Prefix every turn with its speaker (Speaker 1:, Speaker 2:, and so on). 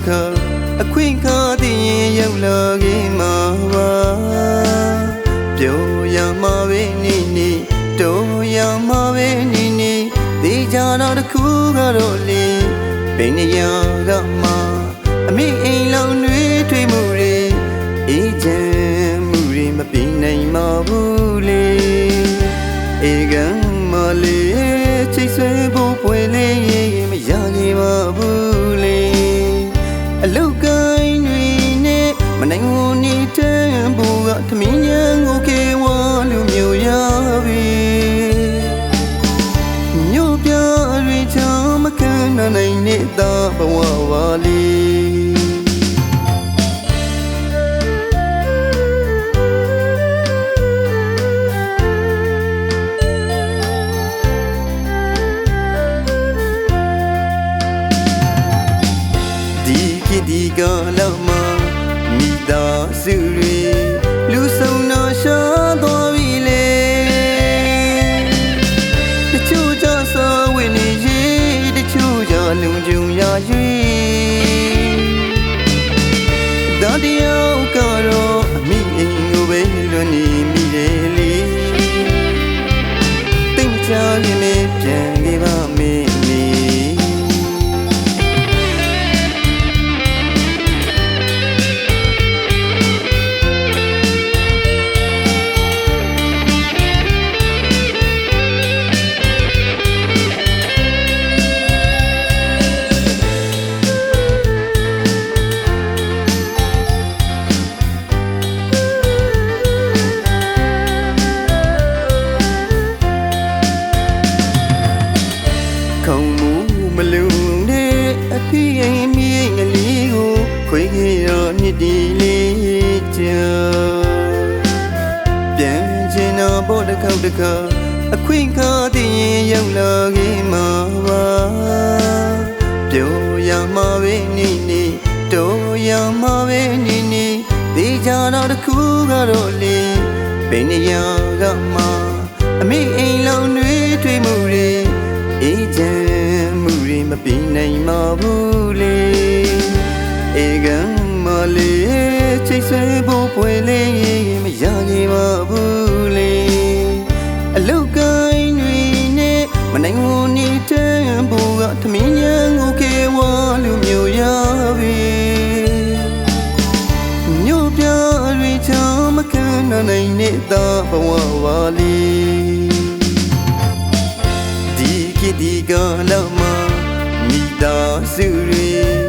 Speaker 1: ခါအခွင့်ခါတည်ရင်ရောက်လာခဲ့မှာပါပြောရမှာပဲနေနေတော်ရမှာပဲနေနေဒီကြတော့တစ်ခုကတော့လေဘယ်နေရာကမှအမေအိမ်လောင်တွေထွေးမှုတွေအေးချမ်းမှုတွေမပြနိုင်ပါဘူးလေအေကံမလေးချိတ်ဆွဲဖို့ပွင့်လေးမရနိုင်ပါဘူးလေအလုတ်ကိုင်းတွေနဲ့မနိုင်ဘူးနေတဲ့ဘူကသမီးညံကိုကေဝါလူမျိုးရပြီမြို့ပြတွေချောင်းမခံနိုင်တဲ့ဘဝပါလေဒီကလာမမိသားစုတွေလူဆုံးနာရှာသွားပြီလေတချို့ကြစားဝင်နေရေတချို့ကြလုံကြုံရ၍ဒါတယောက်ကတော့အမိအိမ်ကိုပဲလွန်နေမိတယ်လေတိတ်ချခင်နဲ့ပြန်ခဲ့ပါမေခုံမှုမလုံတဲ့အဖေအိမ်မြေငလေးကိုခွေခဲ့ရမြစ်တီလေးချာပြန်ချင်တော့ဘောတစ်ခေါက်တစ်ခါအခွင့်ခါတည်ရင်ရောက်လာခဲ့မှာပါပြောရမှာပဲနေနေတော်ရမှာပဲနေနေဒီကြတော့တစ်ခုကတော့လေဘယ်နေရာကမှအမေအိမ်လောင်တွေထွေးမှုတွေအေးချမ်းမှုတွေမပြနိုင်ပါဘူးလေအေကံမလေးချိတ်ဆွဲဖို့ပွင့်လေးမရနိုင်ပါဘူးလေအလုတ်ကိုင်းတွေနဲ့မနိုင်ဘူးနေတဲ့ဘူကသမီးညံကိုကေဝါလူမျိုးရပြီမြို့ပြတွေချောင်းမခံနိုင်တဲ့ဘဝပါလေဒီကလာမမိသားစုတွေ